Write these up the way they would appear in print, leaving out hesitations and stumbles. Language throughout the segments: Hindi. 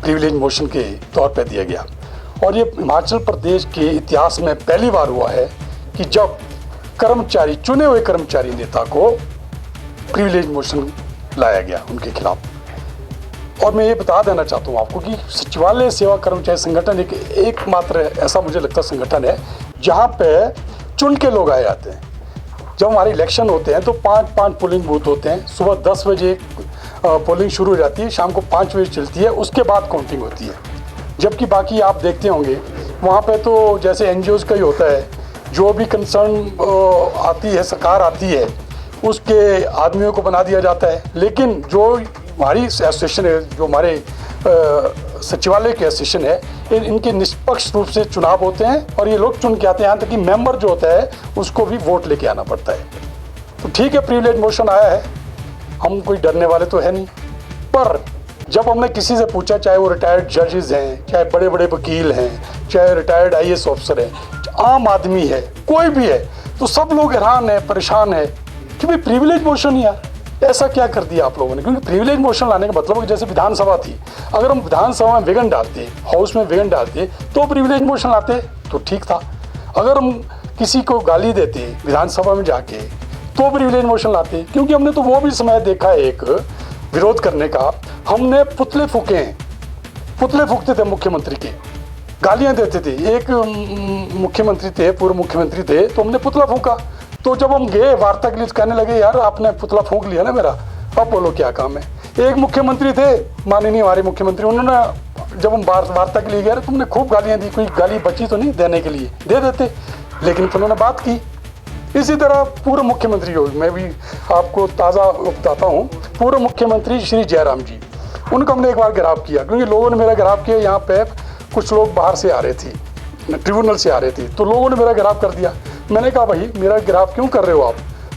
प्रिविलेज मोशन के तौर पे दिया गया। और ये हिमाचल प्रदेश के इतिहास में पहली बार हुआ है कि जब कर्मचारी, चुने हुए कर्मचारी नेता को प्रिविलेज मोशन लाया गया उनके खिलाफ। और मैं ये बता देना चाहता हूँ आपको कि सचिवालय सेवा कर्मचारी संगठन एकमात्र ऐसा मुझे लगता संगठन है जहाँ पे चुन के लोग आए जाते हैं। जब हमारे इलेक्शन होते हैं तो 5 पोलिंग बूथ होते हैं। सुबह 10 बजे पोलिंग शुरू हो जाती है, शाम को 5 बजे चलती है, उसके बाद काउंटिंग होती है। जबकि बाकी आप देखते होंगे वहाँ पे तो जैसे एनजीओज़ का ही होता है, जो भी कंसर्न आती है, सरकार आती है, उसके आदमियों को बना दिया जाता है। लेकिन जो हमारी एसोसिएशन है, जो हमारे सचिवालय की एसोसिएशन है, इनके निष्पक्ष रूप से चुनाव होते हैं और ये लोग चुन के आते हैं। यहाँ तक कि मेंबर जो होता है उसको भी वोट लेके आना पड़ता है। तो ठीक है, प्रिविलेज मोशन आया है, हम कोई डरने वाले तो है नहीं। पर जब हमने किसी से पूछा, चाहे वो रिटायर्ड जजेस हैं, चाहे बड़े बड़े वकील हैं, चाहे रिटायर्ड आईएएस ऑफिसर हैं, आम आदमी है, कोई भी है, तो सब लोग हैरान है, परेशान है कि भाई प्रिविलेज मोशन यार ऐसा क्या कर दिया आप लोगों ने। क्योंकि प्रिविलेज मोशन लाने का मतलब जैसे विधानसभा थी, अगर हम विधानसभा में विघन डालते, हाउस में विघन डालते तो प्रिविलेज मोशन लाते तो ठीक था। अगर हम किसी को गाली देते विधानसभा में जाके तो प्रिविलेज मोशन लाते, क्योंकि हमने तो वो भी समय देखा है एक विरोध करने का। हमने पुतले फूके हैं, पुतले फूकते थे मुख्यमंत्री के, गालियां देते थे। एक मुख्यमंत्री थे, पूर्व मुख्यमंत्री थे, तो हमने पुतला फूका। तो जब हम गए वार्ता के लिए कहने लगे यार आपने पुतला फूंक लिया ना मेरा, अब बोलो क्या काम है। एक मुख्यमंत्री थे, माननीय हमारे मुख्यमंत्री, उन्होंने जब हम वार्ता के लिए गए, तुमने खूब गालियां दी, कोई गाली बची तो नहीं देने के लिए, दे देते, लेकिन उन्होंने बात की। इसी तरह पूर्व मुख्यमंत्री हो, मैं भी आपको ताज़ा बताता हूँ, पूर्व मुख्यमंत्री श्री जयराम जी, उनको हमने एक बार गिरफ्तार किया, क्योंकि लोगों ने मेरा गिरफ्तार किया। यहाँ पे कुछ लोग बाहर से आ रहे थे, ट्रिब्यूनल से आ रहे थे, तो लोगों ने मेरा गिरफ्तार कर दिया। मैंने कहा भाई मेरा गिरफ्तार क्यों कर रहे हो आप,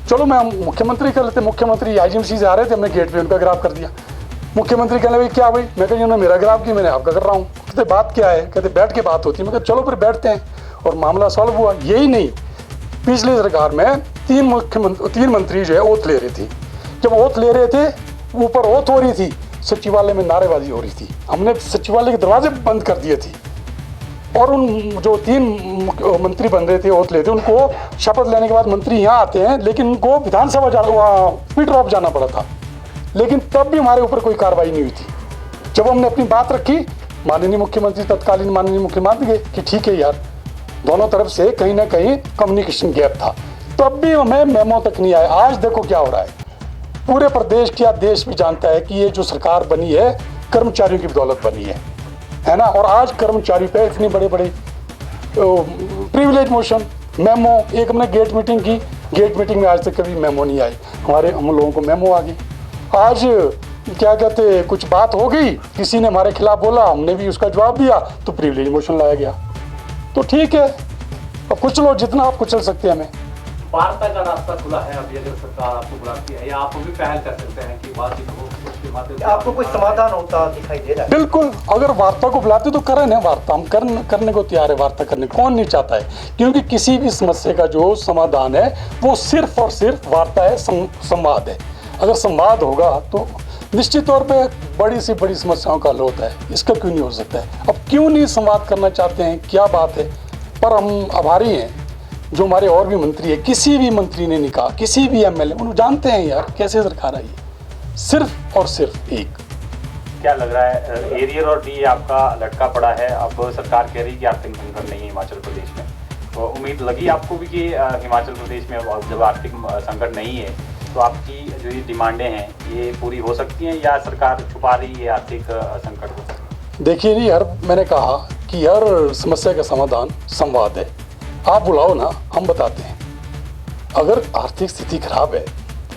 चलो मैं मुख्यमंत्री कर लेते। मुख्यमंत्री आईजीएमसी से आ रहे थे, हमने गेट पे उनका गिरफ्तार कर दिया। मुख्यमंत्री कहने भाई क्या भाई, मैं कहा उन्होंने मेरा गिरफ्तार किया, मैंने आपका कर रहा हूँ। कहते बात क्या है, कहते बैठ के बात होती है। मैं कहा चलो फिर बैठते हैं, और मामला सॉल्व हुआ। यही नहीं, पिछली सरकार में 3 मंत्री जो है ओथ ले रहे थे। जब ओथ ले रहे थे, ऊपर ओथ हो रही थी, सचिवालय में नारेबाजी हो रही थी, हमने सचिवालय के दरवाजे बंद कर दिए थे। और उन जो 3 मंत्री बन रहे थे, ओथ लेते, उनको शपथ लेने के बाद मंत्री यहाँ आते हैं, लेकिन उनको विधानसभा पीट ड्रॉप जाना पड़ा था। लेकिन तब भी हमारे ऊपर कोई कार्रवाई नहीं हुई थी। जब हमने अपनी बात रखी, माननीय मुख्यमंत्री, तत्कालीन माननीय मुख्यमंत्री मान गए कि ठीक है यार, दोनों तरफ से कहीं ना कहीं कम्युनिकेशन गैप था, तब भी हमें मेमो तक नहीं आया। आज देखो क्या हो रहा है, पूरे प्रदेश क्या देश भी जानता है कि ये जो सरकार बनी है कर्मचारियों की बदौलत बनी है ना। और आज कर्मचारी पे इतनी बड़े बड़े प्रिविलेज मोशन, मेमो, एक हमने गेट मीटिंग की, गेट मीटिंग में आज तक कभी मेमो नहीं आई, हम लोगों को मेमो आ गई। आज क्या कहते, कुछ बात हो गई, किसी ने हमारे खिलाफ बोला, हमने भी उसका जवाब दिया, तो प्रिविलेज मोशन लाया गया। तो ठीक है, अब कुछ लोग जितना आप कुचल सकते हैं हमें। वार्ता का रास्ता खुला है, अब अगर सरकार आपको बुलाती है या आप भी पहल कर सकते हैं कि बातचीत हो, उसके माध्यम से आपको कोई समाधान होता दिखाई दे रहा है? बिल्कुल, अगर वार्ता को बुलाते तो करें ना वार्ता, हम करने को तैयार है। वार्ता करने कौन नहीं चाहता है, क्योंकि किसी भी समस्या का जो समाधान है वो सिर्फ और सिर्फ वार्ता है, संवाद है। अगर संवाद होगा तो निश्चित तौर पे बड़ी से बड़ी समस्याओं का हल होता है। इसका क्यों नहीं हो सकता है? अब क्यों नहीं संवाद करना चाहते हैं, क्या बात है? पर हम आभारी हैं जो हमारे और भी मंत्री है, किसी भी मंत्री ने नहीं कहा, किसी भी एमएलए, उन्होंने जानते हैं यार कैसे सरकार आई है, सिर्फ और सिर्फ एक। क्या लग रहा है, एरियर और डीए आपका लटका पड़ा है, अब सरकार कह रही है कि आर्थिक संकट नहीं है हिमाचल प्रदेश में, तो उम्मीद लगी आपको भी कि हिमाचल प्रदेश में जब आर्थिक संकट नहीं है तो आपकी जो ये डिमांडें हैं ये पूरी हो सकती हैं, या सरकार छुपा रही है आर्थिक संकट को? देखिए नहीं यार, मैंने कहा कि हर समस्या का समाधान संवाद है। आप बुलाओ ना, हम बताते हैं। अगर आर्थिक स्थिति खराब है,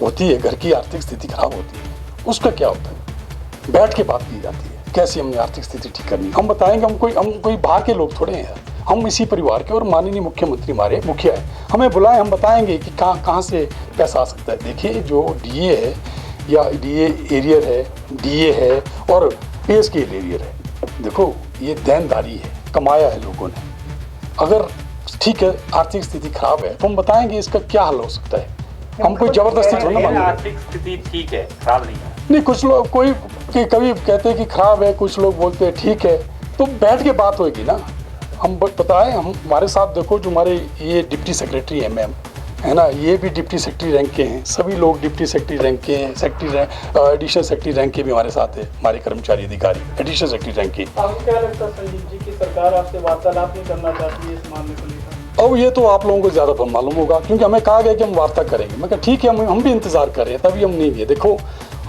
होती है, घर की आर्थिक स्थिति खराब होती है, उसका क्या होता है, बैठ के बात की जाती है, कैसे हमने आर्थिक स्थिति ठीक करनी। हम बताएंगे, हम कोई बाहर के लोग थोड़े हैं यार, हम इसी परिवार के, और माननीय मुख्यमंत्री हमारे मुखिया है, हमें बुलाएं, हम बताएंगे कि कहाँ से पैसा आ सकता है। देखिए जो डीए है या डीए एरियर है, डीए है और पेस के एरियर है, देखो ये देनदारी है, कमाया है लोगों ने। अगर ठीक है आर्थिक स्थिति खराब है तो हम बताएंगे इसका क्या हल हो सकता है, हम कोई जबरदस्ती थोड़ा ना मांगेंगे। आर्थिक स्थिति ठीक है, खराब नहीं है, नहीं, कुछ लोग कोई कि कभी कहते हैं कि खराब है, कुछ लोग बोलते हैं ठीक है, तो बैठ के बात होगी ना। हम बताएं, हम हमारे साथ देखो जो हमारे ये डिप्टी सेक्रेटरी हैं मैम, है ना, ये भी डिप्टी सेक्रेटरी रैंक के हैं, सभी लोग डिप्टी सेक्रेटरी रैंक के हैं, secretary rank, additional secretary rank के भी हमारे साथ है, हमारे कर्मचारी अधिकारी एडिशनल सेक्रेटरी रैंक के। आपको क्या लगता है संजीव जी की सरकार आपसे वार्तालाप नहीं करना चाहती है इस मामले को लेकर? अब ये तो आप लोगों को ज़्यादा मालूम होगा, क्योंकि हमें कहा गया कि हम वार्ता करेंगे। मैं कहा ठीक है, हम भी इंतज़ार कर रहे हैं, तभी हम नहीं गए। देखो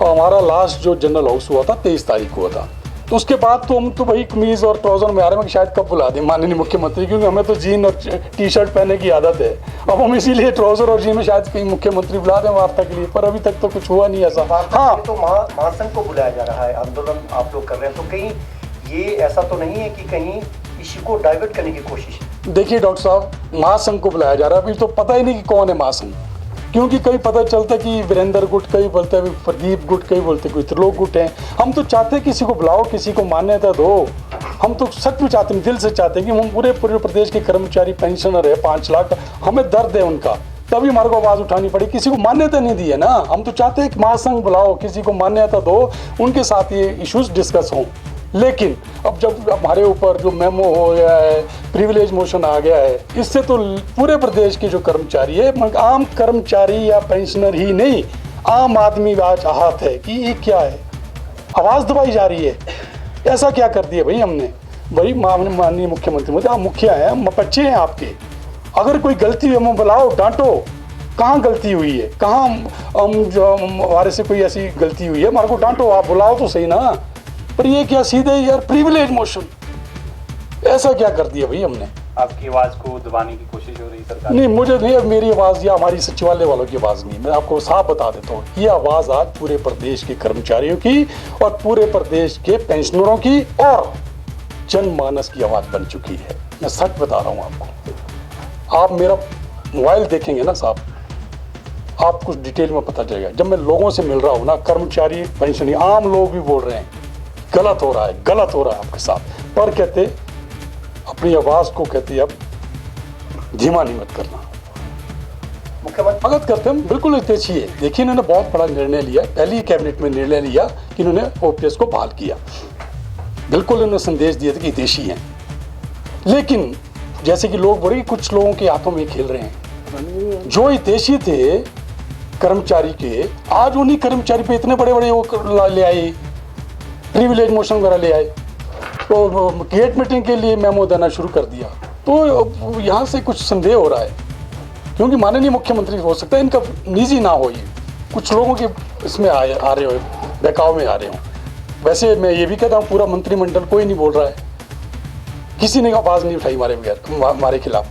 हमारा लास्ट जो जनरल हाउस हुआ था 23 तारीख को हुआ था, तो उसके बाद तो हम तो भाई कमीज़ और ट्राउज़र में आ रहे हैं कि शायद कब बुला दें माननीय मुख्यमंत्री, क्योंकि हमें तो जीन और टी शर्ट पहनने की आदत है। अब हम इसीलिए ट्राउज़र और जीन में शायद कहीं मुख्यमंत्री बुला दें वार्ता के लिए, पर अभी तक तो कुछ हुआ नहीं ऐसा। हाँ, तो महासंघ को बुलाया जा रहा है, आंदोलन आप लोग कर रहे हैं, तो कहीं ये ऐसा तो नहीं है कि कहीं इश्यू को डाइवर्ट करने की कोशिश है? देखिए डॉक्टर साहब, महासंघ को बुलाया जा रहा है, अभी तो पता ही नहीं कि कौन है महासंघ, क्योंकि कहीं पता चलता है कि वीरेंद्र गुट, कहीं बोलते हैं प्रदीप गुट, कहीं बोलते कोई त्रिलोक गुट हैं। हम तो चाहते हैं किसी को बुलाओ, किसी को मान्यता दो। हम तो सच में चाहते हैं, दिल से चाहते हैं कि हम पूरे प्रदेश के कर्मचारी पेंशनर है 5 लाख, हमें दर्द है उनका, तभी हमारे को आवाज़ उठानी पड़ी। किसी को मान्यता नहीं दी है ना, हम तो चाहते हैं कि महासंघ बुलाओ, किसी को मान्यता दो, उनके साथ ये इश्यूज डिस्कस हों। लेकिन अब जब हमारे ऊपर जो मेमो हो गया है, प्रिविलेज मोशन आ गया है, इससे तो पूरे प्रदेश के जो कर्मचारी है, आम कर्मचारी या पेंशनर ही नहीं, आम आदमी आज आहत है कि ये क्या है, आवाज़ दबाई जा रही है। ऐसा क्या कर दिया भाई हमने? भाई माननीय मुख्यमंत्री मोदी, आप मुखिया हैं, हम बच्चे हैं आपके, अगर कोई गलती हुई हमें बुलाओ, डांटो, कहाँ गलती हुई है, कहाँ हमारे से कोई ऐसी गलती हुई है, हमारे को डांटो, आप बुलाओ तो सही ना। पर ये क्या सीधे यार प्रिविलेज मोशन, ऐसा क्या कर दिया भाई हमने? आपकी आवाज को दबाने की कोशिश हो रही सरकार? नहीं, मुझे नहीं, मेरी आवाज़ या हमारी सचिवालय वालों की आवाज़ नहीं, मैं आपको साफ बता देता हूँ, ये आवाज़ आज पूरे प्रदेश के कर्मचारियों की और पूरे प्रदेश के पेंशनरों की और जनमानस की आवाज़ बन चुकी है। मैं सच बता रहा हूँ आपको, आप मेरा मोबाइल देखेंगे ना साहब, आप कुछ डिटेल में पता चलेगा। जब मैं लोगों से मिल रहा हूँ ना, कर्मचारी पेंशनरी आम लोग भी बोल रहे हैं गलत हो रहा है, गलत हो रहा है आपके साथ, पर कहते अपनी आवाज़ को कहते अब धीमा नहीं मत करना। मुख्यमंत्री स्वागत करते हम, बिल्कुल हितैषी है। देखिए इन्होंने बहुत बड़ा निर्णय लिया, पहली कैबिनेट में निर्णय लिया कि इन्होंने ओपीएस को बहाल किया, बिल्कुल इन्होंने संदेश दिया था कि हितैषी हैं। लेकिन जैसे कि लोग बोले, कुछ लोगों के हाथों में खेल रहे हैं, जो हितैषी थे कर्मचारी के, आज उन्हीं कर्मचारी पे इतने बड़े बड़े वो ले आए, प्रिविलेज मोशन वगैरह ले आए, तो गेट मीटिंग के लिए मेमो देना शुरू कर दिया। तो यहाँ से कुछ संदेह हो रहा है, क्योंकि माननीय मुख्यमंत्री हो सकता है इनका निजी ना हो, ये कुछ लोगों के इसमें आ रहे हो, बहकाव में आ रहे हो। वैसे मैं ये भी कहता हूँ, पूरा मंत्रिमंडल कोई नहीं बोल रहा है, किसी ने आवाज़ नहीं उठाई हमारे बगैर, हमारे खिलाफ।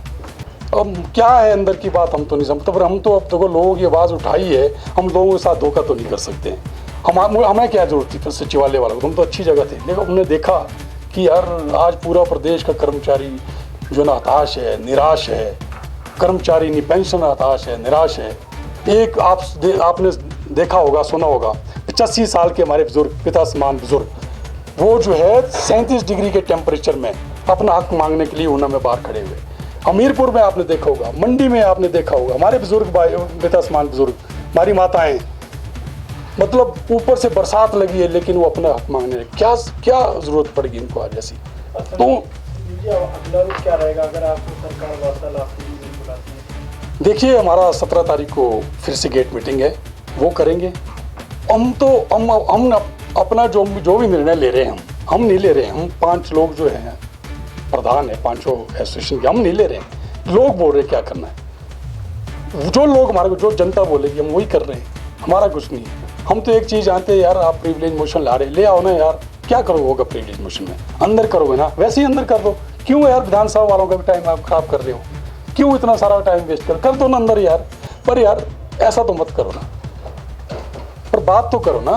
अब क्या है अंदर की बात हम तो नहीं समझते, पर हम तो अब देखो लोगों की आवाज़ उठाई है, हम लोगों के साथ धोखा तो नहीं कर सकते हैं। हमें क्या जरूरत थी फिर सचिवालय वालों को, हम तो अच्छी जगह थे, लेकिन हमने देखा कि यार आज पूरा प्रदेश का कर्मचारी जो ना हताश है, निराश है, कर्मचारी नहीं पेंशन हताश है, निराश है। एक आपने देखा होगा, सुना होगा, 85 साल के हमारे बुजुर्ग, पिता समान बुजुर्ग, वो जो है 37 डिग्री के टेम्परेचर में अपना हक मांगने के लिए ऊना में बाहर खड़े हुए। हमीरपुर में आपने देखा होगा, मंडी में आपने देखा होगा, हमारे बुजुर्ग भाई, पिता समान बुजुर्ग, हमारी माताएं, मतलब ऊपर से बरसात लगी है लेकिन वो अपना हक मांगने लगे। क्या जरूरत पड़ेगी इनको आज ऐसी? तो अगला रुख क्या रहेगा अगर आपको सरकार वार्तालाप के लिए नहीं बुलाती है? देखिए हमारा 17 तारीख को फिर से गेट मीटिंग है, वो करेंगे। हम अपना जो भी निर्णय ले रहे हैं, हम नहीं ले रहे हैं, हम 5 लोग जो हैं प्रधान है 5 एसोसिएशन के, हम नहीं ले रहे हैं, लोग बोल रहे हैं क्या करना है, जो लोग हमारे को, जो जनता बोलेगी हम वही कर रहे हैं, हमारा कुछ नहीं है। हम तो एक चीज़ जानते हैं यार, आप प्रिविलेज मोशन ला रहे, ले आओ ना यार, क्या करोगे होगा प्रिविलेज मोशन में, अंदर करोगे ना, वैसे ही अंदर कर दो। क्यों यार विधानसभा वालों का भी टाइम आप खराब कर रहे हो, क्यों इतना सारा टाइम वेस्ट कर दो ना अंदर यार। पर यार ऐसा तो मत करो ना, पर बात तो करो ना।